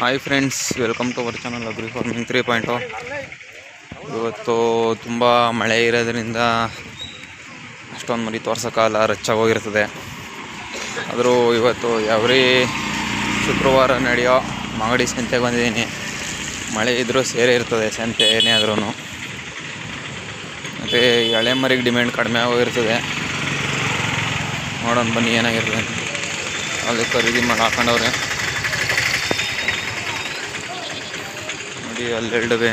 Hi friends, welcome to our channel agri farming 3.0. ಇವತ್ತು ತುಂಬ ಮಳೆ ಇರೋದ್ರಿಂದ ಅಷ್ಟೊಂದು ಮರಿ ತೋರ್ಸೋಕ್ಕಾಗಲ್ಲ, ರಚ್ಚಾಗೋಗಿರ್ತದೆ. ಆದರೂ ಇವತ್ತು ಎವ್ರಿ ಶುಕ್ರವಾರ ನಡೆಯೋ ಮಾಗಡಿ ಸಂತೆಗೆ ಬಂದಿದ್ದೀನಿ. ಮಳೆ ಇದ್ದರೂ ಸೇರೇ ಇರ್ತದೆ ಸಂತೆ ಏನೇ ಆದ್ರೂ. ಮತ್ತು ಎಳೆ ಮರಿಗೆ ಡಿಮ್ಯಾಂಡ್ ಕಡಿಮೆ ಆಗೋಗಿರ್ತದೆ. ನೋಡೋಣ ಬನ್ನಿ ಏನಾಗಿರ್ತದೆ. ಅಲ್ಲಿ ಖರೀದಿ ಮಾಡಿ ಹಾಕೊಂಡವ್ರೆ ನೋಡಿ, ಅಲ್ಲೆರಡುವೆ.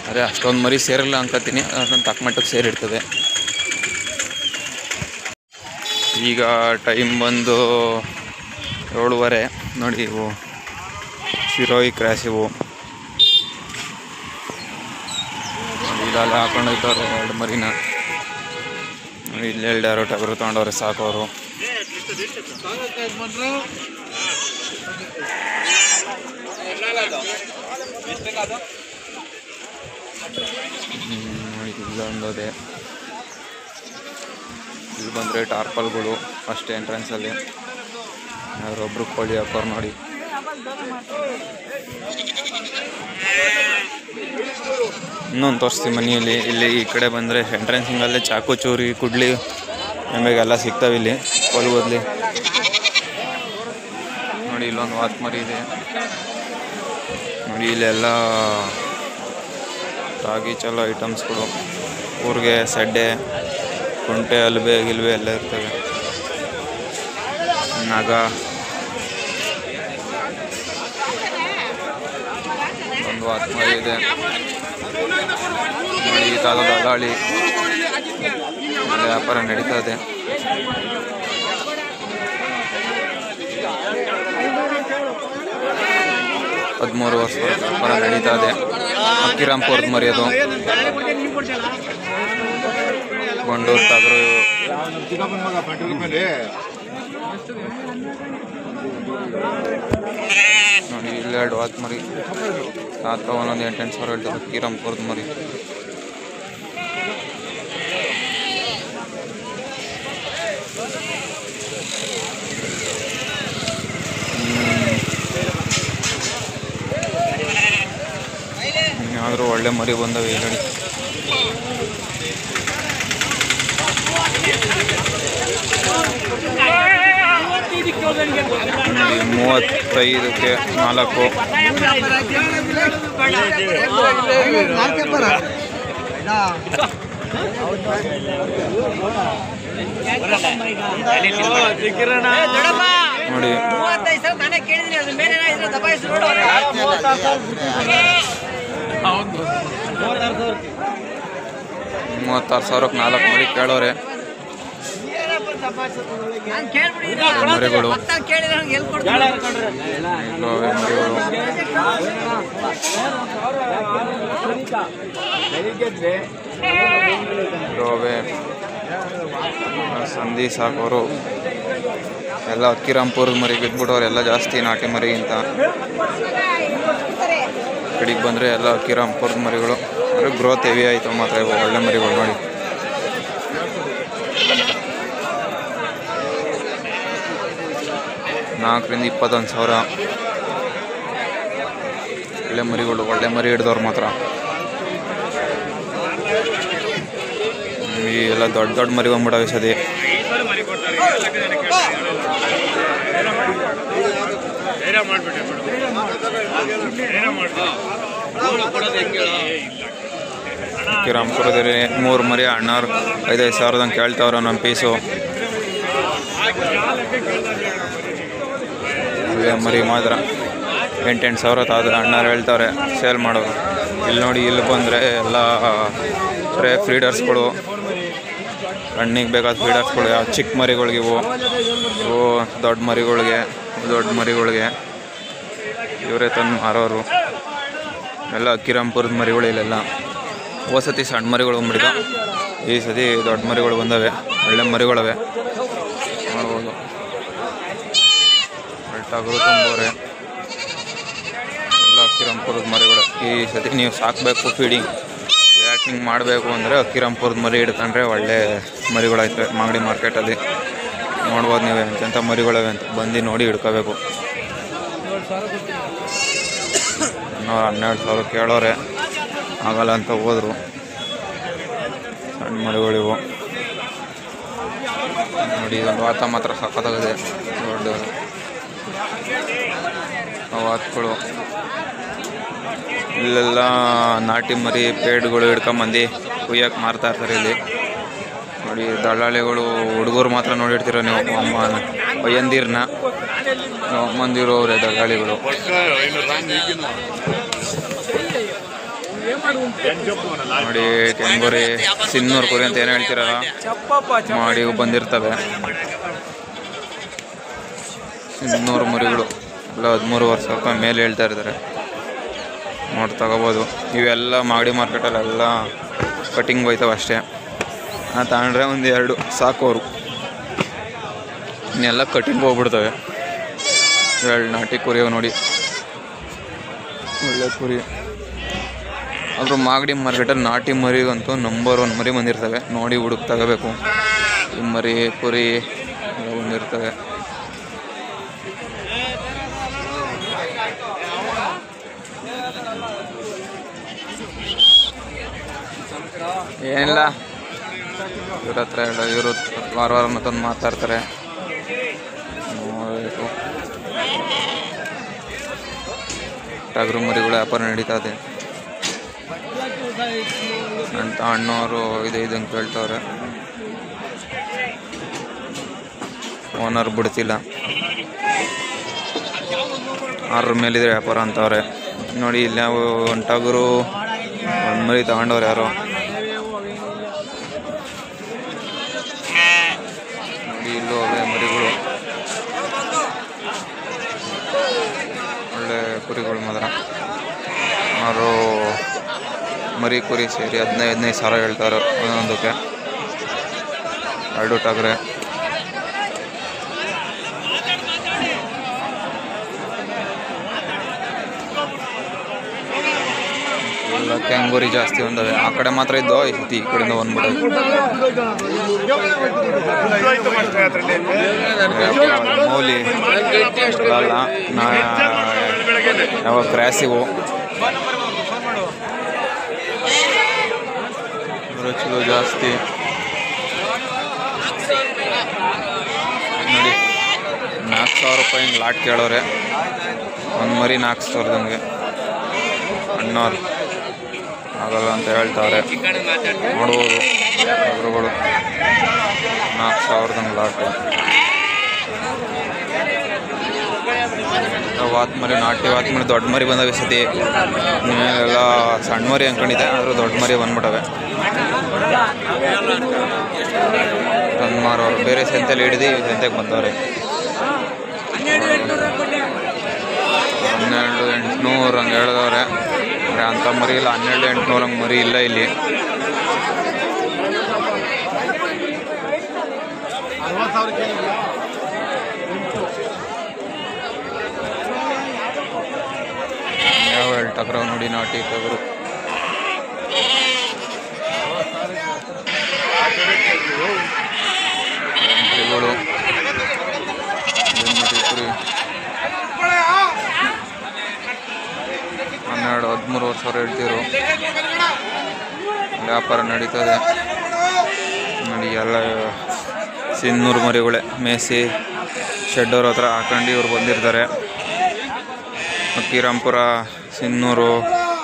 ಅದೇ ಅಷ್ಟೊಂದು ಮರಿ ಸೇರಿಲ್ಲ ಅನ್ಕೋತೀನಿ, ಅದನ್ನು ತಕ್ಕ ಮಟ್ಟಕ್ಕೆ ಸೇರಿರ್ತದೆ. ಈಗ ಟೈಮ್ ಬಂದು 7:30 ನೋಡಿ. ಇವು ಶಿರೋಯಿ ಕ್ರಾಸ್ ಇವು ನೋಡಿ, ಇಲ್ಲೆಲ್ಲ ಹಾಕೊಂಡೋಗ್ತವ್ರೆ ಎರಡು ಮರಿನ. ನೋಡಿ ಇಲ್ಲೆರಡು ಯಾರೋ ಟಗರು ತೊಗೊಂಡವ್ರೆ ಸಾಕೋರು. ನೋಡಿ ಇಲ್ಲೊಂದದೆ. ಇಲ್ಲಿ ಬಂದರೆ ಟಾರ್ಪಲ್ಗಳು ಫಸ್ಟ್ ಎಂಟ್ರೆನ್ಸಲ್ಲಿ ಯಾರೊಬ್ರು ಕೋಳಿ ಹಾಕೋರು ನೋಡಿ. ಇನ್ನೊಂದು ತೋರಿಸ್ತೀವಿ ಮನೆಯಲ್ಲಿ. ಇಲ್ಲಿ ಈ ಕಡೆ ಬಂದರೆ ಎಂಟ್ರೆನ್ಸಿಂಗಲ್ಲೇ ಚಾಕು, ಚೂರಿ, ಕುಡ್ಲಿ ಎಮ್ಮೆಗೆಲ್ಲ ಸಿಗ್ತಾವೆ ಇಲ್ಲಿ ಹೊಲದಲ್ಲಿ. ನೋಡಿ ಇಲ್ಲೊಂದು ವಾತ್ ಮರಿ ಇದೆ ನೋಡಿ. ಇಲ್ಲೆಲ್ಲ ರಾಗಿ ಚಲೋ ಐಟಮ್ಸ್ಗಳು, ಊರಿಗೆ ಸಡ್ಡೆ, ಕುಂಟೆ, ಅಲ್ಬೆ ಗಿಲ್ಬೆ ಎಲ್ಲ ಇರ್ತವೆ. ನಾಗ ಒಂದು ವಾತ್ ಮರಿ ಇದೆ ನೋಡಿ. ಈ ಥರದ ದಲ್ಲಾಳಿ ವ್ಯಾಪಾರ ನಡೀತಾ ಇದೆ. ಹದಿಮೂರು ವರ್ಷ ವ್ಯಾಪಾರ ನಡೀತಾ ಇದೆ. ಅಕ್ಕಿರಾಂಪುರದ ಮರಿ ಅದು. ಗೊಂಡೂರು ಟಗರು ನೋಡಿ. ಇಲ್ಲೆರಡು ವಾತ್ ಮರಿ ತಾತ ಒಂದೊಂದು 8-8 ಸಾವಿರ ಹೇಳ್ತಾರೆ. ಅಕ್ಕಿರಾಂಪುರದ ಮರಿ. ಆದರೂ ಒಳ್ಳೆ ಮರಿ ಬಂದವೆ ಈ ಕಡೆ. ನೋಡಿ 35ಕ್ಕೆ 4. ನೋಡಿ 36,000ಕ್ಕೆ 4 ಮರಿ ಕೇಳೋರೆ. ಮರಿಗಳು ರೋವೆ ಸಂಧಿ ಸಾಕೋರು ಎಲ್ಲ ಅಕ್ಕಿರಾಂಪುರದ ಮರಿ ಬಿಟ್ಬಿಟ್ಟವ್ರು. ಎಲ್ಲ ಜಾಸ್ತಿ ನಾಟಿ ಮರಿಗಿಂತ ಕಡೆಗೆ ಬಂದರೆ ಎಲ್ಲ ಅಕ್ಕಿರಾಂಪುರದ ಮರಿಗಳು. ಅಂದರೆ ಗ್ರೋತ್ ಹೆವಿ ಆಯಿತು ಮಾತ್ರ ಇವು ಒಳ್ಳೆ ಮರಿಗಳು ನೋಡಿ. $4,000 ರಿಂದ $21,000 ಒಳ್ಳೆ ಮರಿಗಳು. ಒಳ್ಳೆ ಮರಿ ಹಿಡ್ದವ್ರು ಮಾತ್ರ. ಈ ಎಲ್ಲ ದೊಡ್ಡ ದೊಡ್ಡ ಮರಿ ಬಂದ್ಬಿಡವೆ ಸದಿ. ಅಕ್ಕಿರಾಂಪುರದಲ್ಲಿ 3 ಮರಿ ಅಣ್ಣವ್ರು 5-5 ಸಾವಿರದಂಗೆ ಕೇಳ್ತಾವ್ರ ನಮ್ಮ ಪೀಸು. ಒಳ್ಳೆ ಮರಿ ಮಾತ್ರ 8-8 ಸಾವಿರ ತಾದ ಅಣ್ಣವ್ರು ಹೇಳ್ತಾವ್ರೆ ಸೇಲ್ ಮಾಡೋರು. ಇಲ್ಲಿ ನೋಡಿ, ಇಲ್ಲಿ ಬಂದರೆ ಎಲ್ಲ ಬರೇ ಫೀಡರ್ಸ್ಗಳು, ಹಣ್ಣಿಗೆ ಬೇಕಾದ ಫೀಡರ್ಸ್ಗಳು. ಯಾವ ಚಿಕ್ಕ ಮರಿಗಳಿಗೆ ಇವು ದೊಡ್ಡ ಮರಿಗಳಿಗೆ ಇವರೇ ತಂದು ಮಾರೋರು. ಎಲ್ಲ ಅಕ್ಕಿರಾಂಪುರದ ಮರಿಗಳು. ಇಲ್ಲೆಲ್ಲ ಹೊಸತಿ ಸಣ್ಣ ಮರಿಗಳು ಬಂದ್ಬಿಡಿದ. ಈ ಸತಿ ದೊಡ್ಡ ಮರಿಗಳು ಬಂದವೆ, ಒಳ್ಳೆ ಮರಿಗಳವೆ ನೋಡ್ಬೋದು. ಟಗರು ತುಂಬವ್ರೆ ಎಲ್ಲ ಅಕ್ಕಿರಾಂಪುರದ ಮರಿಗಳು. ಈ ಸತಿ ನೀವು ಸಾಕಬೇಕು, ಫೀಡಿಂಗ್ ವ್ಯಾಟಿಂಗ್ ಮಾಡಬೇಕು ಅಂದರೆ ಅಕ್ಕಿರಾಂಪುರದ ಮರಿ ಹಿಡ್ಕೊಂಡ್ರೆ ಒಳ್ಳೆ ಮರಿಗಳಾಯ್ತವೆ. ಮಾಗಡಿ ಮಾರ್ಕೆಟಲ್ಲಿ ನೋಡ್ಬೋದು ನೀವೇ ಎಂತೆಂಥ ಮರಿಗಳವೆ ಅಂತ. ಬಂದು ನೋಡಿ ಹಿಡ್ಕೋಬೇಕು. 12,000 ಕೇಳೋರೆ, ಆಗಲ್ಲ ಅಂತ ಹೋದ್ರು. ಸಣ್ಣ ಮರಿಗಳಿವು ನೋಡಿ. ಇದೊಂದು ವಾತ ಮಾತ್ರ ಸಖತ್ತಾಗಿದೆ, ದೊಡ್ಡ ವಾತ್ಗಳು. ಇಲ್ಲೆಲ್ಲ ನಾಟಿ ಮರಿ ಪೇಡ್ಗಳು ಹಿಡ್ಕೊಂಬಂದು ಕುಯ್ಯಕ್ಕೆ ಮಾರ್ತಾ ಇರ್ತಾರೆ ಇಲ್ಲಿ ನೋಡಿ. ದಳ್ಳಾಳಿಗಳು ಹುಡುಗರು ಮಾತ್ರ ನೋಡಿರ್ತೀರ ನೀವು, ಪಯ್ಯಂದಿರ್ನ ಮಂದಿರೋವ್ರೆ ದಳ್ಳಾಳಿಗಳು. ನೋಡಿ ಕೆಂಗುರಿ, ಸಿನ್ನೂರು ಕುರಿ ಅಂತ ಏನು ಹೇಳ್ತೀರಲ್ಲ ಮಾಡಿ ಬಂದಿರ್ತವೆ. ಸಿನ್ನೂರು ಮರಿಗಳು ಎಲ್ಲ 13,000 ರೂಪಾಯಿ ಮೇಲೆ ಹೇಳ್ತಾ ಇರ್ತಾರೆ. ನೋಡಿ ತಗೋಬೋದು. ಇವೆಲ್ಲ ಮಾಗಡಿ ಮಾರ್ಕೆಟಲ್ಲೆಲ್ಲ ಕಟಿಂಗ್ ಹೋಯ್ತವೆ ಅಷ್ಟೇ. ನಾ ತಗೊಂಡ್ರೆ ಒಂದು 2 ಸಾಕೋರು, ಇನ್ನೆಲ್ಲ ಕಟಿಂಗ್ ಹೋಗ್ಬಿಡ್ತವೆ. 2 ನಾಟಿ ಕುರಿಯವು ನೋಡಿ, ಒಳ್ಳೆ ಕುರಿ. ಆದರೂ ಮಾಗಡಿ ಮಾರ್ಕೆಟಲ್ಲಿ ನಾಟಿ ಮರಿಗಂತೂ ನಂಬರ್ 1 ಮರಿ ಬಂದಿರ್ತವೆ. ನೋಡಿ ಹುಡುಕ್ ತಗೋಬೇಕು. ಈ ಮರಿ ಕುರಿ ಎಲ್ಲ ಬಂದಿರ್ತವೆ. ಏನಿಲ್ಲ, ಇವ್ರ ಹತ್ರ ಇವರು ವಾರ ಮತ್ತೊಂದು ಮಾತಾಡ್ತಾರೆ, ನೋಡಬೇಕು. ಟಗರು ಮರಿಗಳು ವ್ಯಾಪಾರ ನಡೀತಾ ಇದೆ ಅಂತ ಅಣ್ಣವರು ಇದು ಅಂತ ಹೇಳ್ತವ್ರೆ. ಓನರ್ ಬಿಡ್ತಿಲ್ಲ, 6 ಮೇಲಿದ್ರೆ ವ್ಯಾಪಾರ ಅಂತವ್ರೆ ನೋಡಿ. ಇಲ್ಲಿ ನಾವು ಒಂದು ಟಗರು ಒಂದು ಮರಿ ತಗೊಂಡವ್ರು ಯಾರೋ ನೋಡಿ. ಇಲ್ಲೂ ಅವೇ ಮರಿಗಳು, ಒಳ್ಳೆ ಕುರಿಗಳು ಮಾತ್ರ. ಅವರು ಮರಿ ಕುರಿ ಸೇರಿ 15,000 ಸಾವಿರ ಹೇಳ್ತಾರೆ ಒಂದೊಂದಕ್ಕೆ. 2 ಟಗರೆ. ಎಲ್ಲ ಕ್ಯಾಂಗೂರಿ ಜಾಸ್ತಿ ಬಂದವೆ. ಆ ಕಡೆ ಮಾತ್ರ ಇದ್ದೋ, ಈ ಸತಿ ಈ ಕಡೆಯಿಂದ ಬಂದ್ಬಿಟ್ಟೆ. ಮೌಲಿ ಅಲ್ಲ, ಯಾವ ಕ್ರಾಸಿವು ಚಲೋ ಜಾಸ್ತಿ ನೋಡಿ. 4,000 ರೂಪಾಯಿ ಹಿಂಗೆ ಲಾಟ್ ಕೇಳೋರೆ. ಒಂದು ಮರಿ 4,000 ಅಣ್ಣವ್ರು ಆಗಲ್ಲ ಅಂತ ಹೇಳ್ತಾರೆ. ನೋಡ್ಬೋದು ಟಗರುಗಳು 4,000 ಲಾಟು. ವಾತ್ಮರಿ, ನಾಟಿ ವಾತ್ಮರಿ ದೊಡ್ಡ ಮರಿ ಬಂದವೆ ಸತಿ. ಎಲ್ಲ ಸಣ್ಣ ಮರಿ ಅಂದ್ಕೊಂಡಿದ್ದೆ, ಆದರೂ ದೊಡ್ಡ ಮರಿ ಬಂದ್ಬಿಟ್ಟವೆ. ತಂದು ಮಾರೋರು ಬೇರೆ ಸಂತೆಯಲ್ಲಿ ಹಿಡಿದು ಈ ಸಂತೆಗೆ ಬಂದವ್ರೆ. 12,800 ಹಂಗೆ ಹೇಳಿದವ್ರೆ. ಅಂಥ ಮರಿ ಇಲ್ಲ, 12,800 ಹಂಗೆ ಮರಿ ಇಲ್ಲ ಇಲ್ಲಿ. ಯಾವ ಟಗರ ನೋಡಿ, ನಾಟಿ ಟಗರು. ಕುರಿಗಳು 12,000-13,000 ಸಾವಿರ ಹೇಳ್ತಿರು. ವ್ಯಾಪಾರ ನಡೀತದೆ ನೋಡಿ. ಎಲ್ಲ ಸಿನ್ನೂರು ಮರಿಗಳೇ ಮೇಸಿ ಶೆಡ್ಡವ್ರ ಹತ್ರ ಹಾಕೊಂಡು ಇವ್ರು ಬಂದಿರ್ತಾರೆ. ಕಿರಾಂಪುರ, ಸಿನ್ನೂರು,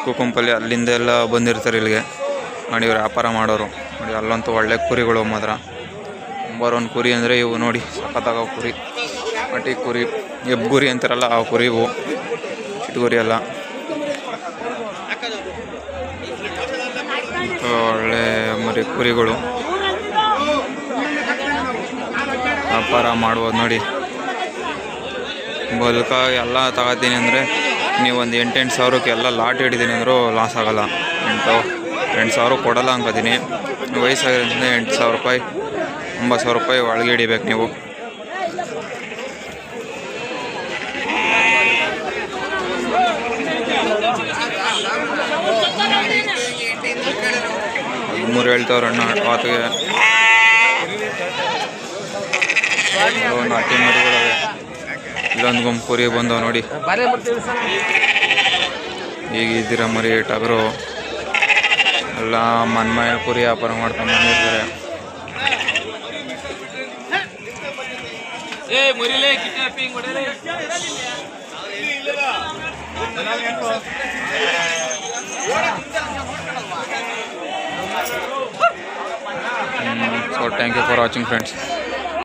ಕುಕುಂಪಲ್ಲಿ ಅಲ್ಲಿಂದ ಎಲ್ಲ ಬಂದಿರ್ತಾರೆ ಇಲ್ಲಿಗೆ ನೋಡಿ. ಇವ್ರು ವ್ಯಾಪಾರ ಮಾಡೋರು ನೋಡಿ. ಅಲ್ಲಂತೂ ಒಳ್ಳೆ ಕುರಿಗಳು ಮಾತ್ರ. ನಂಬರ್ 1 ಕುರಿ ಅಂದರೆ ಇವು ನೋಡಿ, ಸಖತ್ತಾಗೋ ಕುರಿ. ಮಟಿ ಕುರಿ, ಎಬ್ಬುಗುರಿ ಅಂತಾರಲ್ಲ ಆ ಕುರಿ ಇವು, ಚಿಟ್ಟುಗುರಿ ಅಲ್ಲ. ಒಳ್ಳೆ ಮರಿ ಕುರಿಗಳು ವ್ಯಾಪಾರ ಮಾಡ್ಬೋದು ನೋಡಿ. ಬಲ್ಕಾಗಿ ಎಲ್ಲ ತಗೋತೀನಿ ಅಂದರೆ ನೀವು ಒಂದು 8,000 ಸಾವಿರಕ್ಕೆ ಎಲ್ಲ ಲಾಟ್ ಹಿಡಿದೀನಿ ಅಂದರೂ ಲಾಸ್ ಆಗೋಲ್ಲ. 8,000 ಕೊಡಲ್ಲ ಅನ್ಕೋತೀನಿ. ವಯಸ್ಸಾಗಿರೋದ್ರಿಂದ 8,000 ರೂಪಾಯಿ 9,000 ರೂಪಾಯಿ ಒಳಗೆ ಹಿಡಿಬೇಕು ನೀವು. ಮೂರು ಹೇಳ್ತಾವ್ರೆ ಅಣ್ಣ ವಾತಿಗೆ. ನಾಟಿ ಮರಿಗಳವೆ ಇಲ್ಲೊಂದು ಗುಂಪು ಕುರಿ ಬಂದವು ನೋಡಿ. ಈಗ ಇದ್ದೀರ ಮರಿ ಟಗರು ಎಲ್ಲ ಮನ್ಮಯ ಕುರಿ ವ್ಯಾಪಾರ ಮಾಡ್ಕೊಂಡು ಬಂದಿರ್ತಾರೆ. So thank you for watching friends.